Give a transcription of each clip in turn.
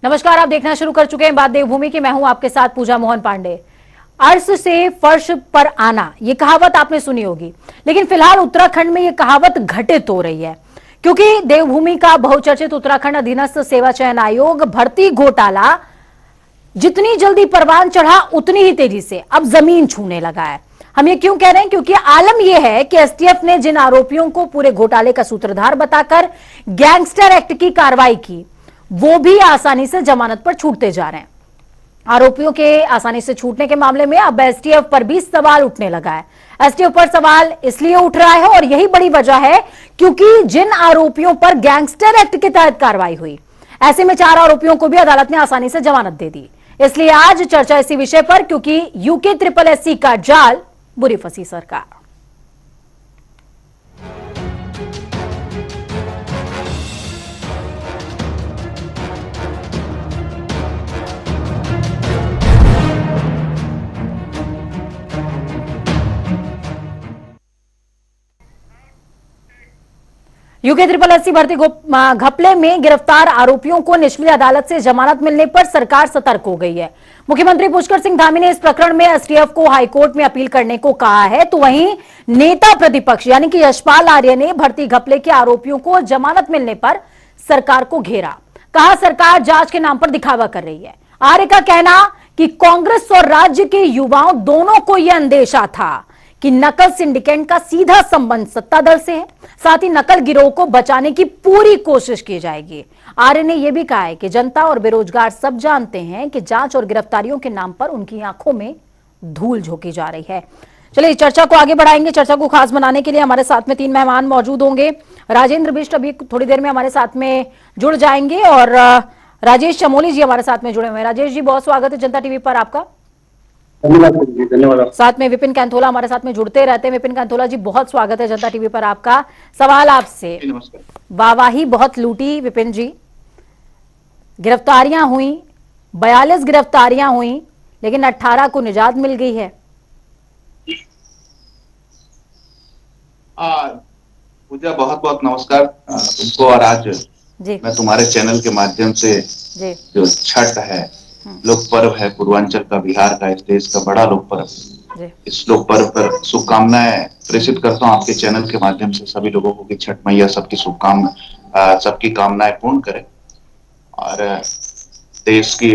नमस्कार, आप देखना शुरू कर चुके हैं बात देवभूमि की। मैं हूं आपके साथ पूजा मोहन पांडे। अर्श से फर्श पर आना, ये कहावत आपने सुनी होगी, लेकिन फिलहाल उत्तराखंड में ये कहावत घटित हो रही है, क्योंकि देवभूमि का बहुचर्चित उत्तराखंड अधीनस्थ सेवा चयन आयोग भर्ती घोटाला जितनी जल्दी परवान चढ़ा उतनी ही तेजी से अब जमीन छूने लगा है। हम ये क्यों कह रहे हैं? क्योंकि आलम यह है कि एसटीएफ ने जिन आरोपियों को पूरे घोटाले का सूत्रधार बताकर गैंगस्टर एक्ट की कार्रवाई की, वो भी आसानी से जमानत पर छूटते जा रहे हैं। आरोपियों के आसानी से छूटने के मामले में अब एसटीएफ पर भी सवाल उठने लगा है। एसटीएफ पर सवाल इसलिए उठ रहा है, और यही बड़ी वजह है, क्योंकि जिन आरोपियों पर गैंगस्टर एक्ट के तहत कार्रवाई हुई, ऐसे में 4 आरोपियों को भी अदालत ने आसानी से जमानत दे दी। इसलिए आज चर्चा इसी विषय पर, क्योंकि यूके SSSC का जाल बुरी फंसी सरकार। यूके SSSC भर्ती घपले में गिरफ्तार आरोपियों को निचली अदालत से जमानत मिलने पर सरकार सतर्क हो गई है। मुख्यमंत्री पुष्कर सिंह धामी ने इस प्रकरण में एसटीएफ को हाईकोर्ट में अपील करने को कहा है, तो वहीं नेता प्रतिपक्ष यानी कि यशपाल आर्य ने भर्ती घपले के आरोपियों को जमानत मिलने पर सरकार को घेरा। कहा सरकार जांच के नाम पर दिखावा कर रही है। आर्य का कहना कि कांग्रेस और राज्य के युवाओं दोनों को यह अंदेशा था कि नकल सिंडिकेट का सीधा संबंध सत्ता दल से है, साथ ही नकल गिरोह को बचाने की पूरी कोशिश की जाएगी। आर्य ने यह भी कहा है कि जनता और बेरोजगार सब जानते हैं कि जांच और गिरफ्तारियों के नाम पर उनकी आंखों में धूल झोंकी जा रही है। चलिए चर्चा को आगे बढ़ाएंगे। चर्चा को खास बनाने के लिए हमारे साथ में 3 मेहमान मौजूद होंगे। राजेंद्र बिष्ट अभी थोड़ी देर में हमारे साथ में जुड़ जाएंगे, और राजेश चमोली जी हमारे साथ में जुड़े हुए हैं। राजेश जी, बहुत स्वागत है जनता टीवी पर आपका। धन्यवाद। साथ में विपिन कैंथोला हमारे साथ में जुड़ते रहते हैं। विपिन कैंथोला जी, बहुत स्वागत है जनता टीवी पर आपका। सवाल आपसे, वाहवाही बहुत लूटी विपिन जी, गिरफ्तारियां हुई, 42 गिरफ्तारियां हुई, लेकिन 18 को निजात मिल गई है। पूजा, बहुत बहुत नमस्कार तुमको। और आज मैं तुम्हारे चैनल के माध्यम से जो छठ है, लोक पर्व है, पूर्वांचल का, बिहार का, इस देश का बड़ा लोक पर्व, इस लोक पर्व पर शुभकामनाएं प्रेषित करता हूँ आपके चैनल के माध्यम से सभी लोगों को कि छठ मैया सबकी शुभकामना, सबकी कामनाएं पूर्ण करे और देश की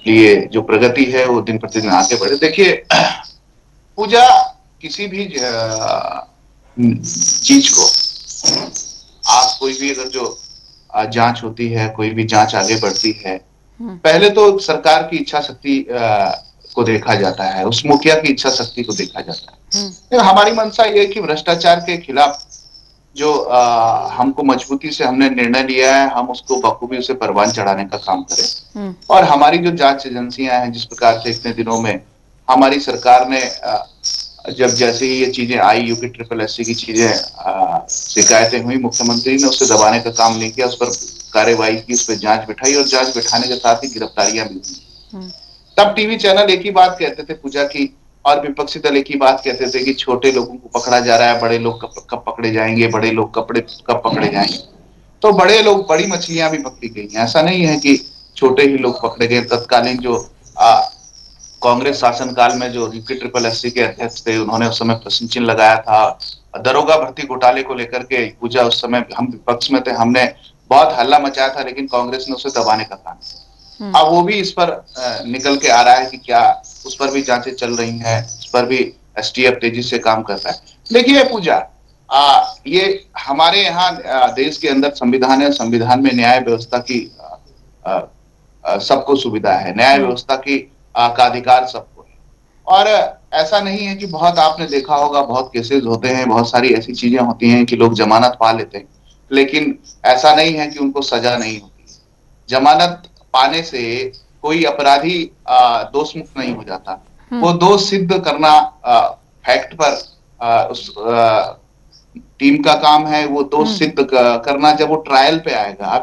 लिए जो प्रगति है वो दिन प्रतिदिन आगे बढ़े। देखिए पूजा, किसी भी चीज को आप कोई भी अगर जो जांच होती है, कोई भी जांच आगे बढ़ती है, पहले तो सरकार की इच्छा शक्ति को देखा जाता है, उस मुखिया की इच्छा शक्ति को देखा जाता है। तो हमारी मंशा ये है कि भ्रष्टाचार के खिलाफ जो हमको मजबूती से हमने निर्णय लिया है, हम उसको बखूबी उसे परवान चढ़ाने का काम करें। और हमारी जो जांच एजेंसियां हैं, जिस प्रकार से इतने दिनों में हमारी सरकार ने जब जैसे ही ये चीजें आई, यूके SSSC की चीजें शिकायतें हुई, मुख्यमंत्री ने उसे दबाने का काम नहीं किया, उस पर कार्यवाही की, उस पर जांच बिठाई और जांच बिठाने के साथ ही गिरफ्तारियां भी हुई। तब टीवी चैनल एक ही बात कहते थे पूजा की, और विपक्षी दल एक ही बात कहते थे कि छोटे लोगों को पकड़ा जा रहा है, बड़े लोग कब पकड़े जाएंगे, बड़े लोग कब पकड़े जाएंगे। तो बड़े लोग, बड़ी मछलियां भी पकड़ी गई हैं। ऐसा नहीं है कि छोटे ही लोग पकड़े गए। तत्कालीन जो कांग्रेस शासनकाल में जो यूके SSSC के अध्यक्ष थे, उन्होंने उस समय प्रश्न चिन्ह लगाया था दरोगा भर्ती घोटाले को लेकर के। पूजा, उस समय हम विपक्ष में थे, हमने बहुत हल्ला मचाया था, लेकिन कांग्रेस ने उसे दबाने का काम किया। अब वो भी इस पर निकल के आ रहा है कि क्या उस पर भी जांचें चल रही हैं, उस पर भी एसटीएफ तेजी से काम कर रहा है। देखिए पूजा, ये हमारे यहाँ देश के अंदर संविधान है, संविधान में न्याय व्यवस्था की सबको सुविधा है, न्याय व्यवस्था की का अधिकार सबको है। और ऐसा नहीं है कि बहुत, आपने देखा होगा बहुत केसेस होते हैं, बहुत सारी ऐसी चीजें होती हैं कि लोग जमानत पा लेते हैं, लेकिन ऐसा नहीं है कि उनको सजा नहीं होती। जमानत पाने से कोई अपराधी दोष मुक्त नहीं हो जाता। वो दोष सिद्ध करना फैक्ट पर उस टीम का काम है, वो दोष सिद्ध करना जब वो ट्रायल पे आएगा।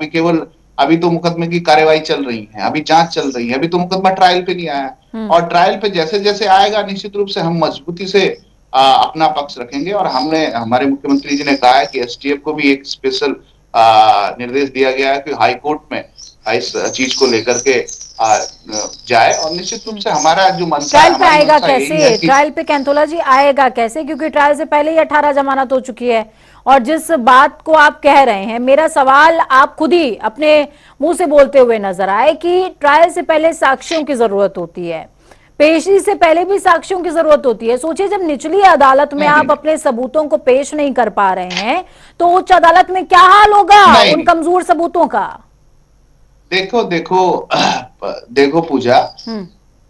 अभी तो मुकदमे की कार्यवाही चल रही है, अभी जांच चल रही है, अभी तो मुकदमा ट्रायल पे नहीं आया। और ट्रायल पे जैसे जैसे आएगा, निश्चित रूप से हम मजबूती से अपना पक्ष रखेंगे। और हमारे मुख्यमंत्री जी ने कहा है कि एसटीएफ को भी एक स्पेशल निर्देश दिया गया है कि हाई कोर्ट में इस चीज को लेकर के जाए, और निश्चित रूप से हमारा जो मनसा है, ट्रायल पे हमारी आएगा मनसा यही है कैसे? कि ट्रायल पे कैंथोला जी आएगा कैसे? क्योंकि ट्रायल से पहले ही 18 जमानत हो चुकी है। और जिस बात को आप कह रहे हैं, मेरा सवाल, आप खुद ही अपने मुंह से बोलते हुए नजर आए कि ट्रायल से पहले साक्ष्यों की जरूरत होती है, पेशी से पहले भी साक्ष्यों की जरूरत होती है। सोचिए, जब निचली अदालत में आप अपने सबूतों को पेश नहीं कर पा रहे हैं, तो उच्च अदालत में क्या हाल होगा नहीं, उन कमजोर सबूतों का? देखो देखो देखो पूजा, हम्म।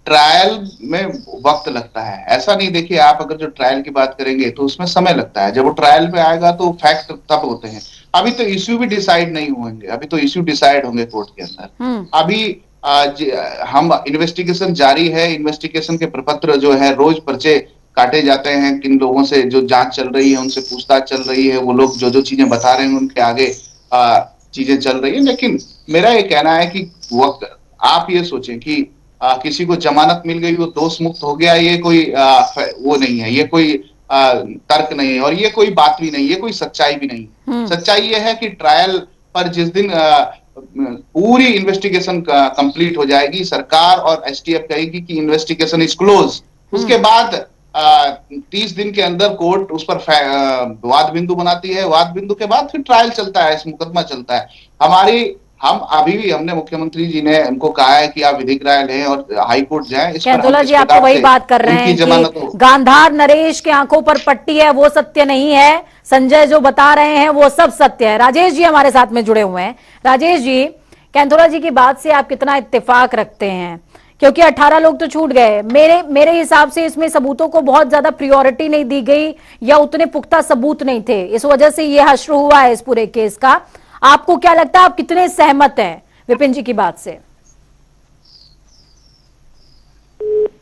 ट्रायल में वक्त लगता है, ऐसा नहीं। देखिए, आप अगर जो ट्रायल की बात करेंगे तो उसमें समय लगता है। जब वो ट्रायल में आएगा तो फैक्ट तब होते हैं। अभी तो इश्यू भी डिसाइड नहीं होंगे, अभी तो इश्यू डिसाइड होंगे कोर्ट के अंदर। हम्म। अभी हम इन्वेस्टिगेशन जारी है, इन्वेस्टिगेशन के प्रपत्र जो है, रोज पर्चे काटे जाते हैं, किन लोगों से जो जांच चल रही है उनसे पूछताछ चल रही है, वो लोग जो जो चीजें बता रहे हैं उनके आगे चीजें चल रही है। लेकिन मेरा ये कहना है कि वक्त, आप ये सोचें कि किसी को जमानत मिल गई, वो दोष मुक्त हो गया, ये कोई वो नहीं है, ये कोई तर्क नहीं है, और ये कोई बात भी नहीं, ये कोई सच्चाई भी नहीं। हम्म। सच्चाई ये है कि ट्रायल पर जिस दिन पूरी इन्वेस्टिगेशन कंप्लीट हो जाएगी, सरकार और एसटीएफ कहेगी कि इन्वेस्टिगेशन इज क्लोज, उसके बाद 30 दिन के अंदर कोर्ट उस पर वाद बिंदु बनाती है। वाद बिंदु के बाद फिर ट्रायल चलता है, मुकदमा चलता है। हम अभी भी, हमने मुख्यमंत्री जी ने उनको कहा है कि आप विधिक राय लें और हाई कोर्ट जाएं। इस पर हम कैंथोला किस जी, आप तो प्रकार वही से बात कर रहे उनकी हैं जमानत कि हो। गांधार नरेश के आंखों पर पट्टी है, वो सत्य नहीं है। संजय जो बता रहे हैं वो सब सत्य है। राजेश जी हमारे साथ में जुड़े हुए हैं। राजेश जी, कैंथोला जी की बात से आप कितना इत्तेफाक रखते हैं? क्योंकि 18 लोग तो छूट गए। मेरे हिसाब से इसमें सबूतों को बहुत ज्यादा प्रायोरिटी नहीं दी गई, या उतने पुख्ता सबूत नहीं थे, इस वजह से ये हश्र हुआ है इस पूरे केस का। आपको क्या लगता है, आप कितने सहमत हैं विपिन जी की बात से?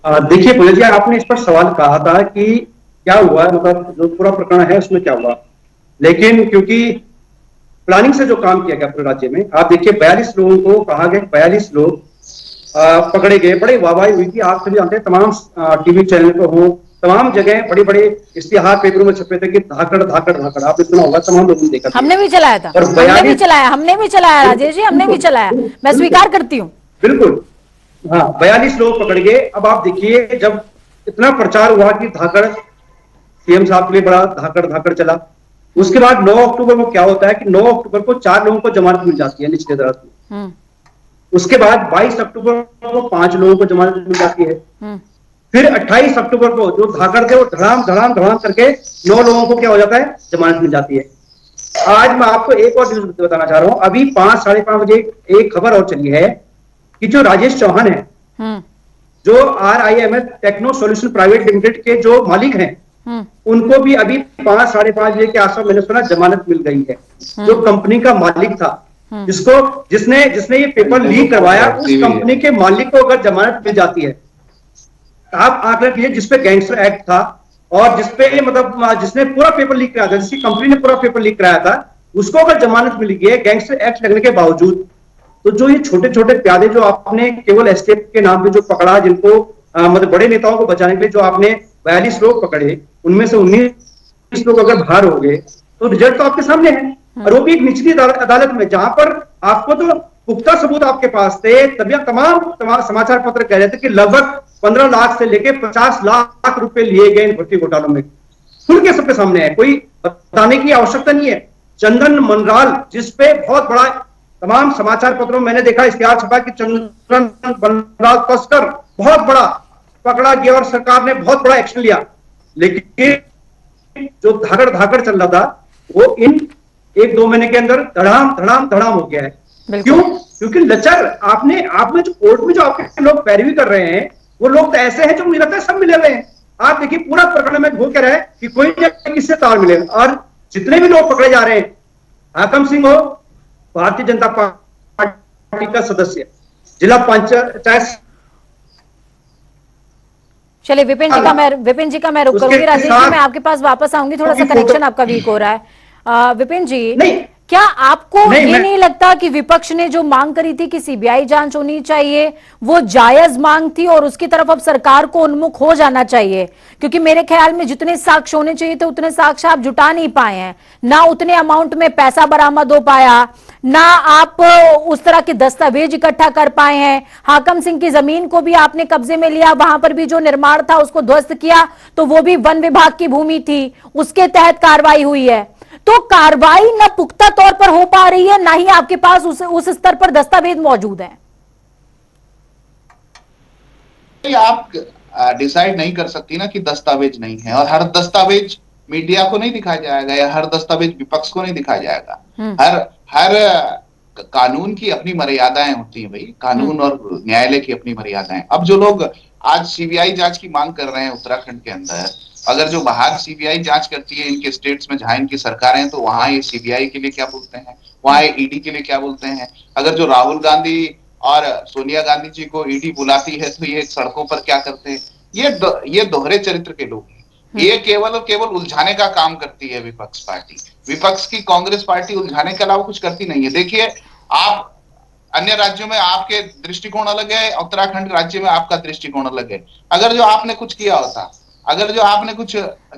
देखिए पूजा जी, आपने इस पर सवाल कहा था कि क्या हुआ, मतलब जो पूरा प्रकरण है उसमें क्या हुआ। लेकिन क्योंकि प्लानिंग से जो काम किया गया पूरे राज्य में, आप देखिए 42 लोगों को कहा गया, 42 लोग पकड़े गए, बड़े वाहवाही हुई थी। आप सभी जानते हैं, तमाम टीवी चैनल पर हो, तमाम जगह बड़े बड़े इश्तिहार पेपरों में छपे थे कि धाकड़ धाकड़ धाकड़, आपने सुना होगा, तमाम लोगों ने देखा था। हमने भी चलाया था, और हमने भी चलाया राजेश जी, हमने भी चलाया, मैं स्वीकार करती हूँ। बिल्कुल, हाँ, 42 लोग पकड़ गए। अब आप देखिए, जब इतना प्रचार हुआ कि धाकड़ सीएम साहब के लिए बड़ा धाकड़ धाकड़ चला, उसके बाद 9 अक्टूबर को क्या होता है कि 9 अक्टूबर को 4 लोगों को जमानत मिल जाती है निचली अदालत में। उसके बाद 22 अक्टूबर को 5 लोगों को जमानत मिल जाती है। फिर 28 अक्टूबर को जो धाकड़ थे वो धड़ाम धड़ाम धड़ाम करके 9 लोगों को क्या हो जाता है, जमानत मिल जाती है। आज मैं आपको एक और चीज बताना चाह रहा हूं। अभी 5 साढ़े 5 बजे एक खबर और चली है कि जो राजेश चौहान है, जो RIML techno solution private limited के जो मालिक हैं, उनको भी अभी 5 साढ़े 5 बजे के आसपास मैंने सुना जमानत मिल गई है। जो कंपनी का मालिक था, जिसने ये पेपर लीक करवाया, उस कंपनी के मालिक को अगर जमानत मिल जाती है, आप आंकलन कीजिए, जिसपे गैंगस्टर एक्ट था और जिसपे मतलब जिसने पूरा पेपर लीक कराया था, जिसकी कंपनी ने पूरा पेपर लीक कराया था, उसको अगर जमानत मिल गई है गैंगस्टर एक्ट लगने के बावजूद, तो जो ये छोटे छोटे प्यादे जो आपने केवल एसटीएफ के नाम पे जो पकड़ा, जिनको मतलब बड़े नेताओं को बचाने के लिए जो आपने 42 लोग पकड़े, उनमें से 19 लोग अगर बाहर हो गए, तो रिजल्ट तो आपके सामने है। और वो भी एक निचली अदालत में, जहां पर आपको तो पुख्ता सबूत आपके पास थे, तभी तमाम समाचार पत्र कह रहे थे कि लगभग 15 लाख से लेकर 50 लाख रुपए लिए गए इन भर्ती घोटालों में। खुल के सबके सामने है, कोई बताने की आवश्यकता नहीं है। चंदन मनराल, जिसपे बहुत बड़ा तमाम समाचार पत्रों में मैंने देखा, इश्तिहार छपा कि चंदन मनराल तस्कर बहुत बड़ा पकड़ा गया और सरकार ने बहुत बड़ा एक्शन लिया। लेकिन जो धाकड़ धाकड़ चल रहा था, वो इन 1-2 महीने के अंदर धड़ाम धड़ाम धड़ाम हो गया है। क्यों? क्योंकि लचर आपने जो कोर्ट में जो आपके लोग पैरवी कर रहे हैं, वो लोग तो ऐसे हैं जो मुझे लगता है सब मिले हुए हैं। आप देखिए, पूरा प्रकरण में घूर कर है कि कोई किससे तार मिले। और जितने भी लोग पकड़े जा रहे हैं, हाकम सिंह हो, भारतीय जनता पार्टी का सदस्य, जिला पंचायत। चलिए विपिन जी का मैं रुक करूंगी। राजेश जी, मैं आपके पास वापस आऊंगी, थोड़ा सा कनेक्शन आपका वीक हो रहा है। विपिन जी, क्या आपको नहीं, ये मैं- नहीं लगता कि विपक्ष ने जो मांग करी थी कि सीबीआई जांच होनी चाहिए, वो जायज मांग थी और उसकी तरफ अब सरकार को उन्मुख हो जाना चाहिए? क्योंकि मेरे ख्याल में जितने साक्ष्य होने चाहिए थे उतने साक्ष्य आप जुटा नहीं पाए हैं, ना उतने अमाउंट में पैसा बरामद हो पाया, ना आप उस तरह के दस्तावेज इकट्ठा कर पाए हैं। हाकम सिंह की जमीन को भी आपने कब्जे में लिया, वहां पर भी जो निर्माण था उसको ध्वस्त किया, तो वो भी वन विभाग की भूमि थी, उसके तहत कार्रवाई हुई है। तो कार्रवाई न पुख्ता तौर पर हो पा रही है, ना ही आपके पास उस स्तर पर दस्तावेज मौजूद है। आप डिसाइड नहीं कर सकती ना कि दस्तावेज नहीं है, और हर दस्तावेज मीडिया को नहीं दिखाया जाएगा या हर दस्तावेज विपक्ष को नहीं दिखाया जाएगा। हर हर कानून की अपनी मर्यादाएं होती हैं भाई, कानून और न्यायालय की अपनी मर्यादाएं। अब जो लोग आज सीबीआई जांच की मांग कर रहे हैं उत्तराखंड के अंदर, अगर जो बाहर सीबीआई जांच करती है इनके स्टेट्स में जहां इनकी सरकारें हैं, तो वहां ये सीबीआई के लिए क्या बोलते हैं, वहां ये ईडी के लिए क्या बोलते हैं। अगर जो राहुल गांधी और सोनिया गांधी जी को ईडी बुलाती है तो ये सड़कों पर क्या करते हैं। ये दोहरे चरित्र के लोग हैं। ये केवल और केवल उलझाने का काम करती है विपक्ष पार्टी। विपक्ष की कांग्रेस पार्टी उलझाने के अलावा कुछ करती नहीं है। देखिए, आप अन्य राज्यों में आपके दृष्टिकोण अलग है, उत्तराखंड राज्य में आपका दृष्टिकोण अलग है। अगर जो आपने कुछ किया होता, अगर जो आपने कुछ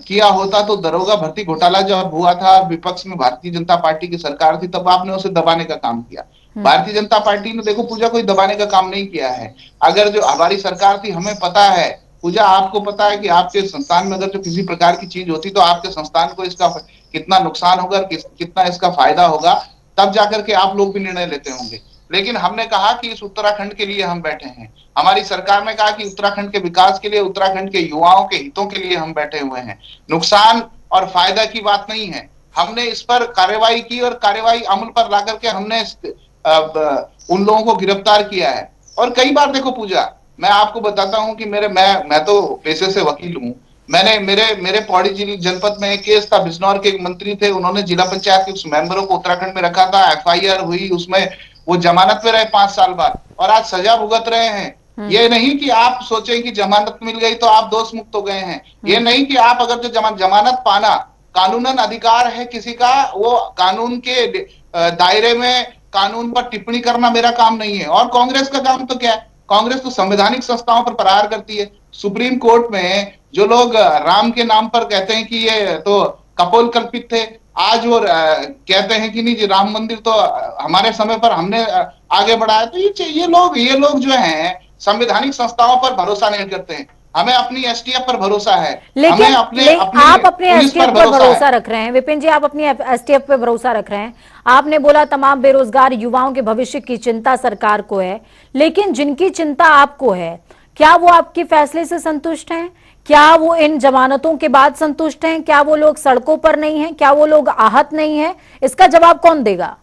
किया होता तो दरोगा भर्ती घोटाला जब हुआ था, विपक्ष में भारतीय जनता पार्टी की सरकार थी, तब आपने उसे दबाने का काम किया। भारतीय जनता पार्टी ने देखो पूजा कोई दबाने का काम नहीं किया है। अगर जो हमारी सरकार थी, हमें पता है पूजा, आपको पता है कि आपके संस्थान में अगर जो किसी प्रकार की चीज होती तो आपके संस्थान को इसका कितना नुकसान होगा, कितना इसका फायदा होगा, तब जाकर के आप लोग भी निर्णय लेते होंगे। लेकिन हमने कहा कि इस उत्तराखंड के लिए हम बैठे हैं। हमारी सरकार ने कहा कि उत्तराखंड के विकास के लिए, उत्तराखंड के युवाओं के हितों के लिए हम बैठे हुए हैं। नुकसान और फायदा की बात नहीं है। हमने इस पर कार्रवाई की और कार्रवाई अमल पर ला करके हमने उन लोगों को गिरफ्तार किया है। और कई बार देखो पूजा, मैं आपको बताता हूं कि मैं तो पेशे से वकील हूं। मैंने मेरे पौड़ी जिले जनपद में एक केस था, बिजनौर के एक मंत्री थे, उन्होंने जिला पंचायत के उस मेंबरों को उत्तराखंड में रखा था, एफआईआर हुई, उसमें वो जमानत पे रहे 5 साल बाद और आज सजा भुगत रहे हैं। ये नहीं कि आप सोचें कि जमानत मिल गई तो आप दोष मुक्त हो गए हैं। ये नहीं कि आप अगर जो जमानत पाना कानूनन अधिकार है किसी का, वो कानून के दायरे में कानून पर टिप्पणी करना मेरा काम नहीं है। और कांग्रेस का काम तो क्या है? कांग्रेस तो संवैधानिक संस्थाओं पर प्रहार करती है। सुप्रीम कोर्ट में जो लोग राम के नाम पर कहते हैं कि ये तो कपोल कल्पित थे, आज वो कहते हैं कि नहीं जी राम मंदिर तो हमारे समय पर हमने आगे बढ़ाया। तो ये लोग जो हैं संवैधानिक संस्थाओं पर भरोसा नहीं करते हैं। हमें अपनी एसटीएफ पर भरोसा है, लेकिन हमें आप अपने पुलिस एसटीएफ पर भरोसा रख रहे हैं। विपिन जी, आप अपनी एसटीएफ पर भरोसा रख रहे हैं। आपने बोला तमाम बेरोजगार युवाओं के भविष्य की चिंता सरकार को है, लेकिन जिनकी चिंता आपको है, क्या वो आपके फैसले से संतुष्ट हैं? क्या वो इन जमानतों के बाद संतुष्ट हैं? क्या वो लोग सड़कों पर नहीं हैं? क्या वो लोग आहत नहीं हैं? इसका जवाब कौन देगा?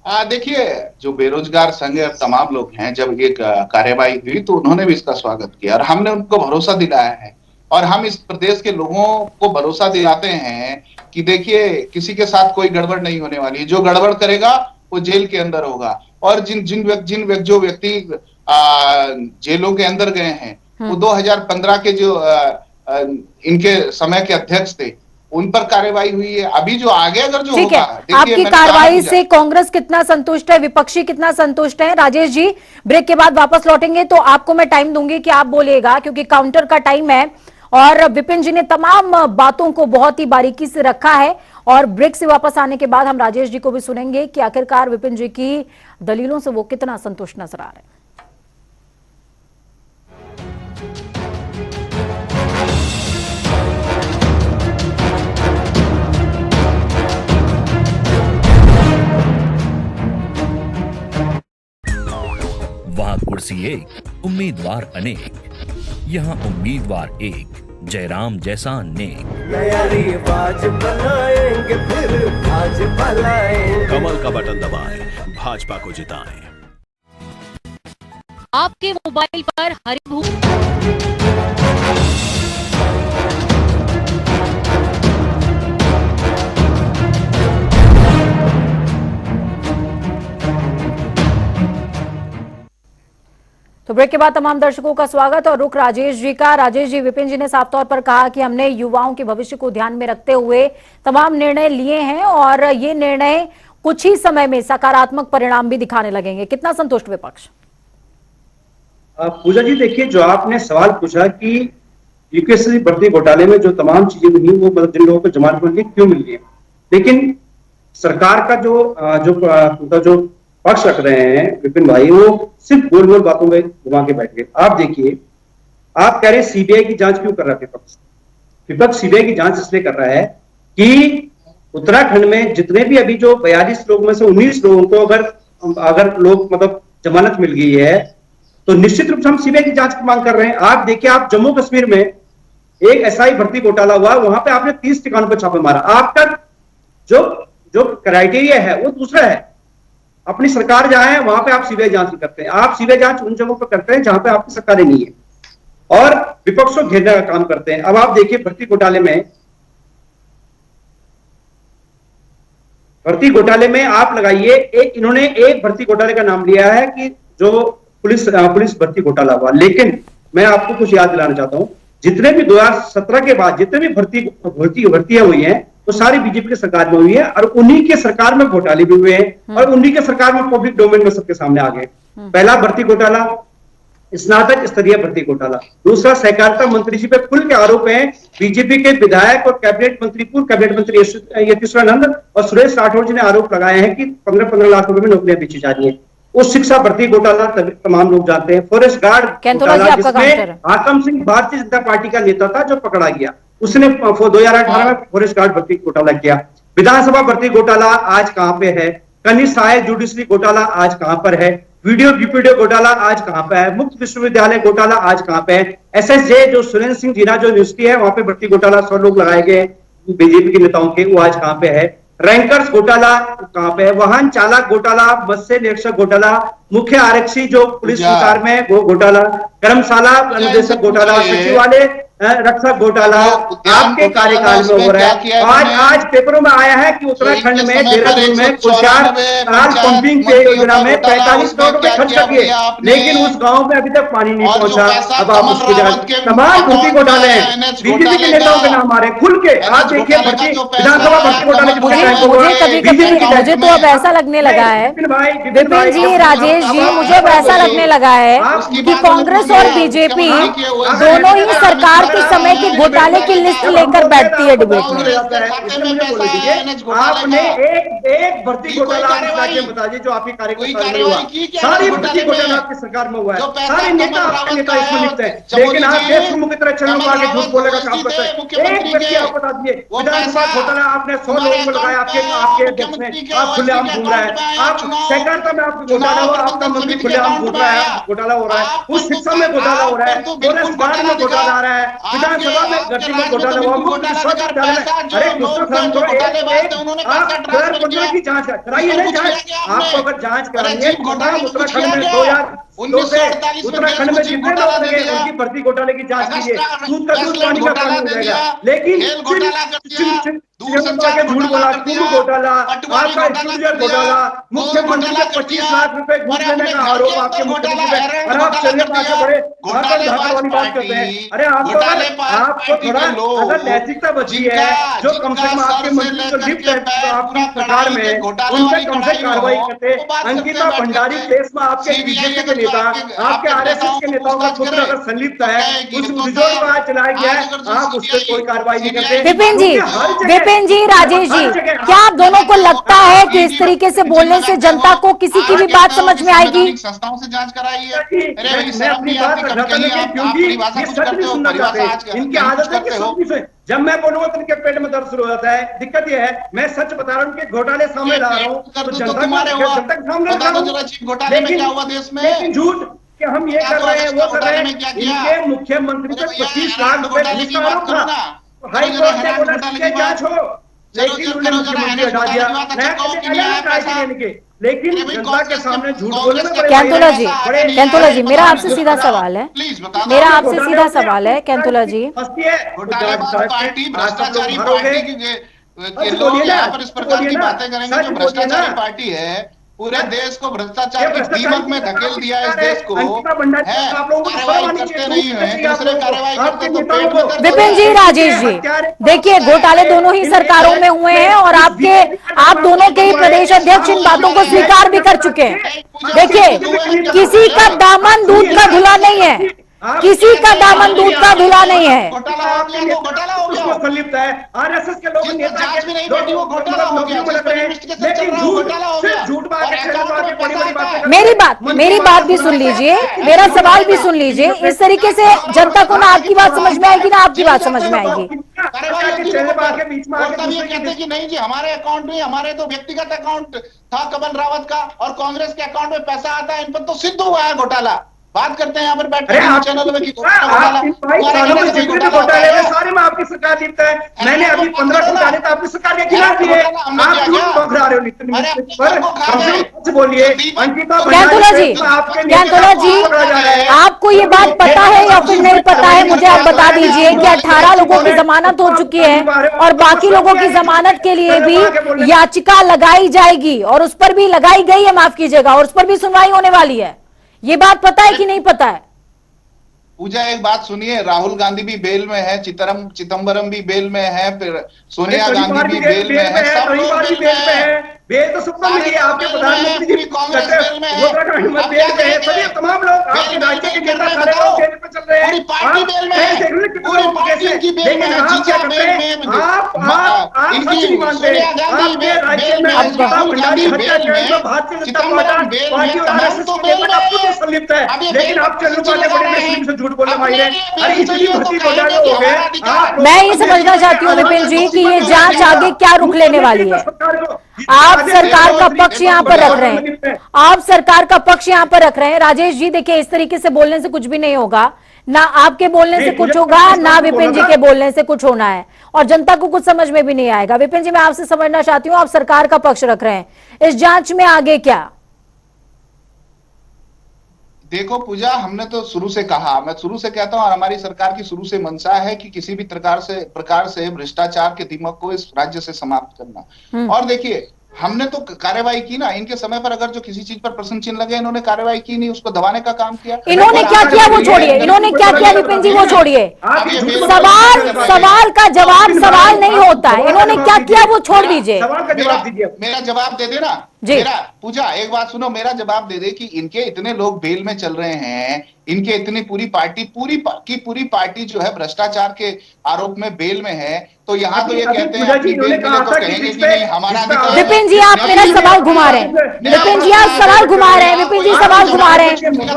देखिए, जो बेरोजगार संघ और तमाम लोग हैं, जब ये कार्यवाही हुई तो उन्होंने भी इसका स्वागत किया और हमने उनको भरोसा दिलाया है। और हम इस प्रदेश के लोगों को भरोसा दिलाते हैं कि देखिए, किसी के साथ कोई गड़बड़ नहीं होने वाली। जो गड़बड़ करेगा वो जेल के अंदर होगा। और जो व्यक्ति जेलों के अंदर गए हैं, वो 2015 के जो इनके समय के अध्यक्ष थे, उन पर कार्रवाई हुई है। अभी जो आगे अगर जो ठीक है, होगा, आपकी कार्रवाई से कांग्रेस कितना संतुष्ट है, विपक्षी कितना संतुष्ट है? राजेश जी, ब्रेक के बाद वापस लौटेंगे तो आपको मैं टाइम दूंगी कि आप बोलिएगा, क्योंकि काउंटर का टाइम है। और विपिन जी ने तमाम बातों को बहुत ही बारीकी से रखा है। और ब्रेक से वापस आने के बाद हम राजेश जी को भी सुनेंगे कि आखिरकार विपिन जी की दलीलों से वो कितना संतुष्ट नजर आ रहे हैं। वहां कुर्सी एक, उम्मीदवार अनेक। यहाँ उम्मीदवार एक, जयराम जैसा नेक। नया रिवाज बनाएंगे, फिर भाजपा लाएंगे। कमल का बटन दबाएं, भाजपा को जिताएं। आपके मोबाइल पर हरिभू तो तो ब्रेक के बाद तमाम दर्शकों का स्वागत और रुख राजेश जी का। राजेश जी, विपिन जी ने साफ तौर पर कहा कि हमने युवाओं के भविष्य को ध्यान में रखते हुए तमाम निर्णय लिए हैं और ये निर्णय कुछ ही समय में सकारात्मक परिणाम भी दिखाने लगेंगे। कितना संतुष्ट विपक्ष? पूजा जी, देखिए, जो आपने सवाल पूछा कि यूपीएससी भर्ती घोटाले में जो तमाम चीजें हुई वो मतलब जिन लोगों को जमानत मिल गई क्यों मिल गई, लेकिन सरकार का जो पक्ष रख रहे हैं विपिन भाई, वो सिर्फ गोल गोल बातों में घुमा के बैठ गए। आप देखिए, आप कह रहे हैं सीबीआई की जांच क्यों कर रहा है विपक्ष? विपक्ष सीबीआई की जांच इसलिए कर रहा है कि उत्तराखंड में जितने भी अभी जो 42 लोग में से 19 लोगों को अगर लोग मतलब जमानत मिल गई है तो निश्चित रूप से हम सीबीआई की जांच की मांग कर रहे हैं। आप देखिए, आप जम्मू कश्मीर में एक एसआई भर्ती घोटाला हुआ, वहां पे आपने 30 ठिकानों पर छापे मारा। आपका जो क्राइटेरिया है वो दूसरा है। अपनी सरकार जहां है वहां पे आप सीबीआई जांच नहीं करते हैं। आप सीबीआई जांच उन जगहों पर करते हैं जहां पे आपकी सरकारें नहीं है और विपक्ष को घेरने का काम करते हैं। अब आप देखिए, भर्ती घोटाले में आप लगाइए, इन्होंने एक भर्ती घोटाले का नाम लिया है कि जो पुलिस भर्ती घोटाला हुआ, लेकिन मैं आपको कुछ याद दिलाना चाहता हूं, जितने भी 2017 के बाद जितने भी भर्तियां हुई हैं तो सारी बीजेपी की सरकार में हुई है और उन्हीं के सरकार में घोटाले भी हुए हैं और उन्हीं के सरकार में पब्लिक डोमेन में सबके सामने आ गए। पहला भर्ती घोटाला स्नातक स्तरीय भर्ती घोटाला, दूसरा सहकारिता मंत्री जी पे खुल के आरोप है बीजेपी के विधायक और पूर्व कैबिनेट मंत्री यतीश्वरानंद और सुरेश राठौर जी ने आरोप लगाए हैं कि 15-15 लाख रुपए में नौकरियां बेची जा रही है। उस शिक्षा भर्ती घोटाला तमाम लोग जानते हैं। फॉरेस्ट गार्ड घोटाला, जिसमें आकम सिंह भारतीय जनता पार्टी का नेता था जो पकड़ा गया, उसने 2018 में फॉरेस्ट गार्ड भर्ती घोटाला किया। विधानसभा भर्ती घोटाला आज कहां पे है? कनिष्ठ सहायक जुडिशरी घोटाला आज कहां पर है? वीडियो बीपीडीओ घोटाला आज कहां पे है? मुक्त विश्वविद्यालय घोटाला आज कहां पे है? एसएसजे जो सुरेंद्र सिंह जीना जो यूनिवर्सिटी है वहां पे भर्ती घोटाला 100 लोग लगाए गए बीजेपी के नेताओं के, वो आज कहां पे है? रैंकर्स घोटाला कहां पे है? वाहन चालक घोटाला, मत्स्य निरीक्षक घोटाला, मुख्य आरक्षी जो पुलिस विभाग में वो घोटाला, कर्मशाला अनुदेशक घोटाला, सचिवालय रक्षक घोटाला आपके कार्यकाल में हो रहा है। आज पेपरों में आया है कि उत्तराखंड में देहरादून में कुचार पंपिंग योजना में 45 करोड़ रुपए खर्च किए, लेकिन उस गांव में अभी तक पानी नहीं पहुंचा। अब आप उसकी तमाम भर्ती घोटाले हैं, बीजेपी के नेताओं के नाम आ रहे खुल के। आप देखिए, विधानसभा भर्ती घोटाले मुझे तो अब ऐसा लगने लगा है विपिन जी, राजेश जी, मुझे अब ऐसा लगने लगा है कि कांग्रेस और बीजेपी दोनों ही सरकार के समय के घोटाले की लिस्ट लेकर बैठती है डिबेट में। आपने एक भर्ती घोटाला बता दीजिए जो आपकी कार्यकाल में हुआ। सारी भर्ती घोटाला आपकी सरकार में हुआ है, सारे नेता आपके नेता इसमें लिखते हैं, लेकिन आप देश प्रमुख की तरह चरणों आगे झूठ बोलने का काम करते हैं। एक व्यक्ति आप बता दीजिए, विधानसभा घोटाला आपने 100 लोगों को लगाया आपके अध्यक्ष ने, आप खुलेआम घूम रहा है। आप सहकारिता में आपको घोटाला हुआ, आपका मंत्री खुलेआम घूम रहा है, घोटाला हो रहा है। उस शिक्षा में घोटाला हो रहा है, फॉरेस्ट गार्ड में घोटाला आ रहा है, विधानसभा में गठन में घोटाला हुआ, मुख्य विश्वविद्यालय में। अरे आप 2015 की जांच कराइए, नहीं जांच आपको अगर जांच कराइए उत्तराखंड में 2000 उत्तराखंड में जितने लोग लगे उनकी भर्ती घोटाले की जांच कीजिए, दूध का दूध पानी का पानी हो जाएगा। लेकिन झूठ बोला, कुंभ घोटाला, आपका एक्सक्लूजन घोटाला, मुख्यमंत्री को 25 लाख रुपए घूस देने का आरोप आपके मुख्यमंत्री पे, और आप चलिए आगे बढ़े धाकड़ वाली बात करते हैं। अरे आपको थोड़ा अगर नैतिकता बची है, जो कम से कम आपके मंत्री को लिफ्ट है आपकी सरकार में, उनसे कम से कार्रवाई करते। अंकिता भंडारी केस में आपके बीजेपी के नेता, आपके आरएसएस के नेताओं का पुत्र अगर संलिप्त है, उस रिजोर्ट पर आज चलाया गया है, आप उस पर कोई कार्रवाई नहीं करते। विपिन जी, राजेश जी, क्या आप दोनों को लगता है कि इस तरीके से बोलने से जनता को किसी की भी बात समझ में आएगी? संस्थाओं से जांच कराइए। मैं अपनी बात रखता नहीं, क्योंकि ये सच नहीं सुनना चाहते, इनकी आदत है कि सच नहीं सुने। जब मैं बोलूंगा तो इनके पेट में दर्द शुरू हो जाता है। दिक्कत यह है, मैं सच बता रहा हूँ कि घोटाले सामने ला रहा हूँ तो जनता जब तक सामने ला रहा हूँ, लेकिन झूठ कि हम ये कर रहे हैं वो कर रहे हैं। इनके मुख्यमंत्री पे 25 लाख रुपए घूस का आरोप था, हाई कोर्ट ने बोला कि जांच हो, लेकिन उन्होंने मुख्यमंत्री हटा दिया। लेकिन जनता के सामने झूठ बोलने में कैंतोला जी, मेरा आपसे सीधा सवाल है, कैंतोला जी, पार्टी है, भ्रष्टाचारी पार्टी है, पूरे देश को भ्रष्टाचार की दीमक में धकेल दिया है इस देश को अंकिता भंडारी है। आप लोगों को कार्रवाई शर्म आनी करते चाहिए, नहीं है, चाहिए आप दूसरे लोगों को। कार्रवाई आपके करते तो नेताओं पेट को। में दर्द विपिन जी, राजेश जी, देखिए घोटाले दोनों ही सरकारों में हुए हैं और आप दोनों के ही प्रदेश अध्यक्ष इन बातों को स्वीकार भी कर चुके हैं। देखिए, किसी का दामन दूध का धुला नहीं है, किसी का दामन दूध का धुला नहीं है। घोटाला हो गया तो घोटाला हो गया, संलिप्त है आरएसएस के लोग, जिस पर जांच भी नहीं बैठी वो घोटाला हो गया, जिस पर इन्वेस्टिगेशन चल रहा है वो घोटाला हो गया। झूठ बात और अकाउंट में पैसा आता है। मेरी बात भी सुन लीजिए, मेरा सवाल भी सुन लीजिए। इस तरीके से जनता को ना आपकी बात समझ में आएगी ना आपकी बात समझ में आएगी। कार्रवाई होगी लोगों पर। और तब ये कहते कि नहीं जी हमारे अकाउंट में, हमारे तो व्यक्तिगत अकाउंट था कमल रावत का और कांग्रेस के अकाउंट में पैसा आता है, इन पर तो सिद्ध हुआ है घोटाला। बात करते हैं यहाँ पर बैठ कर चैनल में कि सारे में आपकी सरकार लिप्त है। मैंने अभी 15 घोटाले तो आपकी सरकार के खिलाफ दिए, आप क्यों ठोकरा रहे हो? बोलिए कैंथोला जी, आपको ये बात पता है या फिर नहीं पता है, मुझे आप बता दीजिए कि 18 लोगों की जमानत हो चुकी है और बाकी लोगों की जमानत के लिए भी याचिका लगाई जाएगी और उस पर भी लगाई गई है, माफ कीजिएगा, और उस पर भी सुनवाई होने वाली है। ये बात पता है कि नहीं पता है? पूजा एक बात सुनिए, राहुल गांधी भी बेल में है, चिदम्बरम भी बेल में है, फिर सोनिया गांधी भी बेल में है, सब लोग बेल में है। बेल तो सबको मिली है, आपके प्रधानमंत्री जी कांग्रेस बेल में है, उत्तराखंड में बेल में है, सभी तमाम लोग आपके राज्य के नेता सारे लोग जेल पे चल रहे हैं। पूरी पार्टी बेल में है, पूरी पार्टी इनकी बेल में है, जीजा बेल में, इनकी सोनिया गांधी बेल में, राहुल गांधी बेल में, चिदम्बरम बेल में, तमाम तो बेल में संलिप्त है। लेकिन आप चंद्रबाबू बड़े से झूठ बोलने वाले हैं। अरे इतनी भर्ती घोटाले हो गए। मैं ये समझना चाहती हूँ विपिन जी कि ये जांच आगे क्या रुख लेने वाली है। आप सरकार का पक्ष यहाँ पर रख रहे हैं, आप सरकार का पक्ष यहाँ पर रख रहे हैं। राजेश जी देखिए, इस तरीके से बोलने से कुछ भी नहीं होगा, ना आपके बोलने से कुछ होगा, ना विपिन जी के बोलने से कुछ होना है, और जनता को कुछ समझ में भी नहीं आएगा। विपिन जी, मैं आपसे समझना चाहती हूँ, आप सरकार का पक्ष रख रहे हैं, इस जांच में आगे क्या? देखो पूजा, हमने तो शुरू से कहा, मैं शुरू से कहता हूं, और हमारी सरकार की शुरू से मंशा है कि किसी भी प्रकार से भ्रष्टाचार के दिमाग को इस राज्य से समाप्त करना। और देखिए, हमने तो कार्रवाई की ना, इनके समय पर अगर जो किसी चीज पर प्रश्न चिन्ह लगे, इन्होंने कार्रवाई की नहीं, उसको दबाने का काम किया। इन्होंने क्या किया वो छोड़िए, इन्होंने क्या किया विपिन जी वो छोड़िए, सवाल का जवाब सवाल नहीं होता है। इन्होंने क्या किया वो छोड़ दीजिए, मेरा जवाब दे देना। मेरा पूजा एक बात सुनो, मेरा जवाब दे दे कि इनके इतने लोग बेल में चल रहे हैं, इनके इतनी पूरी पार्टी जो है भ्रष्टाचार के आरोप में बेल में है, तो यहाँ तो ये कहते हैं अपनी बेल मिले तो कहेंगे कि नहीं हमारा अधिकार। विपिन जी आप मेरा सवाल घुमा रहे हैं, विपिन जी आप सवाल घुमा रहे हैं, विपिन जी सवाल घुमा रहे हैं।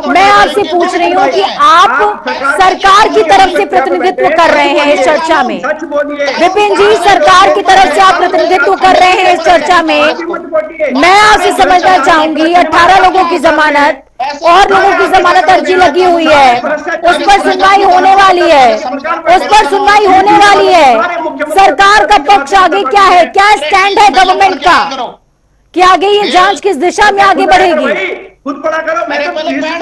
मैं आपसे पूछ रही हूँ कि आप सरकार की तरफ से प्रतिनिधित्व कर रहे हैं इस चर्चा में। विपिन जी, सरकार की तरफ से आप प्रतिनिधित्व कर रहे हैं इस चर्चा में। मैं आपसे समझना चाहूंगी, 18 लोगों की जमानत और लोगों की जमानत अर्जी लगी हुई है, उस पर सुनवाई होने वाली है, उस पर सुनवाई होने वाली है। सरकार का पक्ष आगे क्या है, क्या स्टैंड है गवर्नमेंट का कि आगे ये जांच किस दिशा में आगे बढ़ेगी? खुद पढ़ा करो, मैं तो खुद पढ़ा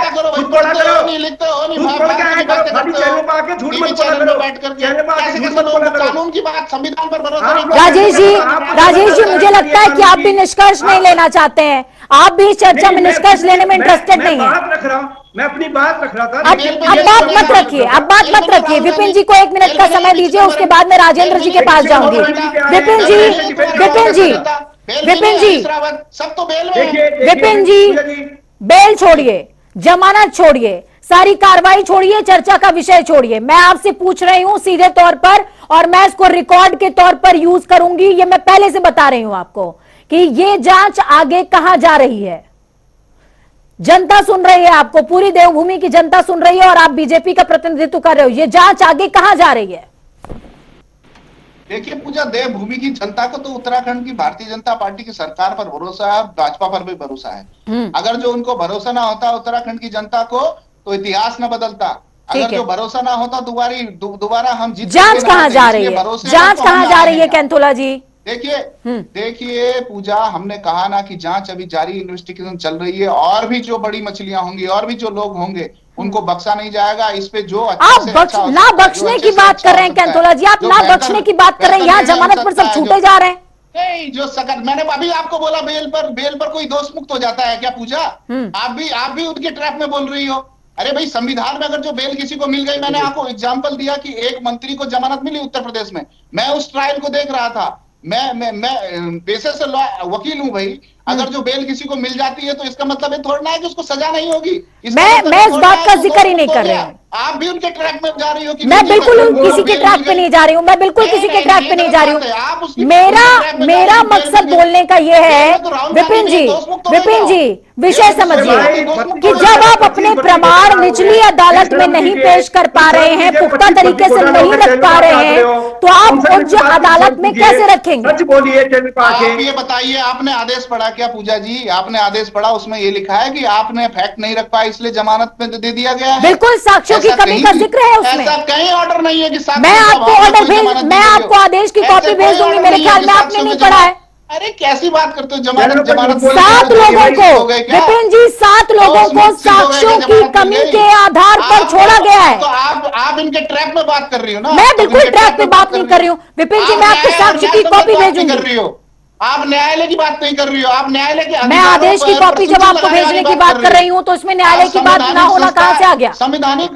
करो, खुद पढ़ के आया करो, खाली चैनल पे आके झूठ मत बोला करो, चैनल पे आके झूठ मत बोला करो। कानून की बात, संविधान पर भरोसा नहीं। राजेश जी मुझे लगता है कि आप भी निष्कर्ष नहीं लेना चाहते हैं, आप भी इस चर्चा में निष्कर्ष लेने में इंटरेस्टेड नहीं है। मैं अपनी बात रख रहा था। अब बात मत रखिए, अब बात मत रखिए। विपिन जी को 1 मिनट का समय दीजिए, उसके बाद मैं राजेंद्र जी के पास जाऊंगी। विपिन जी बेल छोड़िए, जमानत छोड़िए, सारी कार्रवाई छोड़िए, चर्चा का विषय छोड़िए। मैं आपसे पूछ रही हूं सीधे तौर पर, और मैं इसको रिकॉर्ड के तौर पर यूज करूंगी, ये मैं पहले से बता रही हूं आपको कि ये जांच आगे कहां जा रही है। जनता सुन रही है आपको, पूरी देवभूमि की जनता सुन रही है, और आप बीजेपी का प्रतिनिधित्व कर रहे हो। ये जांच आगे कहां जा रही है? देखिए पूजा, देवभूमि की जनता को तो उत्तराखंड की भारतीय जनता पार्टी की सरकार पर भरोसा है, भाजपा पर भी भरोसा है। अगर जो उनको भरोसा ना होता उत्तराखंड की जनता को, तो इतिहास न बदलता। अगर जो भरोसा ना होता दोबारा हम जीत। जांच कहां जा रही है, जांच कहां जा रही है कैंथोला जी? देखिए पूजा, हमने कहा ना कि जांच अभी जारी, इन्वेस्टिगेशन चल रही है, और भी जो बड़ी मछलियां होंगी, और भी जो लोग होंगे, उनको बख्शा नहीं जाएगा। इस पे जो आप ना बख्शने की बात कर रहे हैं कैंथोला जी, आप ना बख्शने की बात कर रहे हैं, यहाँ जमानत पर सब छूटे जा रहे हैं। नहीं, जो सकत मैंने अभी आपको बोला बेल पर कोई दोष मुक्त हो जाता है क्या? पूछा आप भी उनके ट्रैप में बोल रही हो। अरे भाई, संविधान में अगर जो बेल किसी को मिल गई, मैंने आपको एग्जांपल दिया कि एक मंत्री को जमानत मिली उत्तर प्रदेश में, मैं उस ट्रायल को देख रहा था। मैं पेशे से वकील हूं भाई। अगर जो बेल किसी को मिल जाती है तो इसका मतलब ये थोड़ा ना है कि उसको सजा नहीं होगी। मैं इस बात का जिक्र ही नहीं कर रही हूँ। आप भी उनके ट्रैक में जा रही हो कि मैं बिल्कुल किसी के ट्रैक पे नहीं जा रही हूँ, मैं बिल्कुल किसी के ट्रैक पे नहीं जा रही हूँ। मेरा मकसद बोलने का यह है, विपिन जी विषय समझिए कि जब आप अपने प्रमाण निचली अदालत में नहीं पेश कर पा रहे हैं, पुख्ता तरीके से नहीं रख पा रहे हैं, तो आप उच्च अदालत में कैसे रखेंगे? सच बोलिए। आप ये बताइए, आपने आदेश पढ़ा क्या पूजा जी? आपने आदेश पढ़ा, उसमें ये लिखा है कि आपने फैक्ट नहीं रख पाया इसलिए जमानत में दे दिया गया है। बिल्कुल साक्ष्यों की कमी का जिक्र है उसमें। ऐसा कहीं ऑर्डर नहीं है कि मैं आपको आदेश की कॉपी भेज दूंगी। मेरे ख्याल में आपने नहीं पढ़ा है। अरे कैसी बात करते हो? जमानत 7 लोगों को, विपिन जी 7 लोगों को साक्ष्यों की कमी के आधार पर छोड़ा गया है। तो आप इनके ट्रैप में बात कर रही हो ना? मैं बिल्कुल ट्रैप में बात नहीं कर रही हूँ विपिन जी, मैं आपको साक्ष्य की कॉपी भेजूंगी। आप न्यायालय की बात नहीं कर रही हो। आप न्यायालय की, मैं आदेश की कॉपी जब आपको भेजने की बात कर रही हूँ तो उसमें न्यायालय की बात ना होना कहां से आ गया? संवैधानिक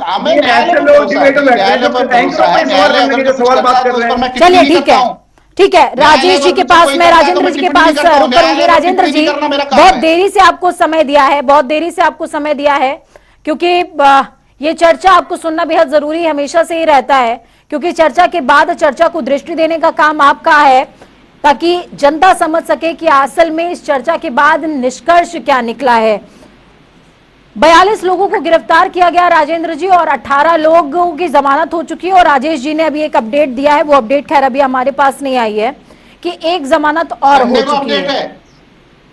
चलिए ठीक है राजेश जी के पास, मैं राजेंद्र जी के पास रुक करूंगी। राजेंद्र जी, बहुत देरी से आपको समय दिया है, क्योंकि ये चर्चा आपको सुनना बेहद जरूरी हमेशा से ही रहता है, क्योंकि चर्चा के बाद चर्चा को दृष्टि देने का काम आपका है, ताकि जनता समझ सके कि असल में इस चर्चा के बाद निष्कर्ष क्या निकला है। 42 लोगों को गिरफ्तार किया गया राजेंद्र जी, और 18 लोगों की जमानत हो चुकी है। और राजेश जी ने अभी एक अपडेट दिया है, वो अपडेट खैर अभी हमारे पास नहीं आई है, कि एक जमानत और हो चुकी है।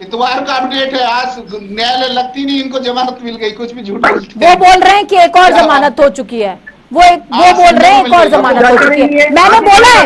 इतवार का अपडेट है, आज न्यायालय लगती नहीं, इनको जमानत मिल गई। कुछ भी झूठ वो बोल रहे हैं कि एक और जमानत हो चुकी है, वो बोल रहे हैं एक और जमानत हो चुकी है। मैंने बोला है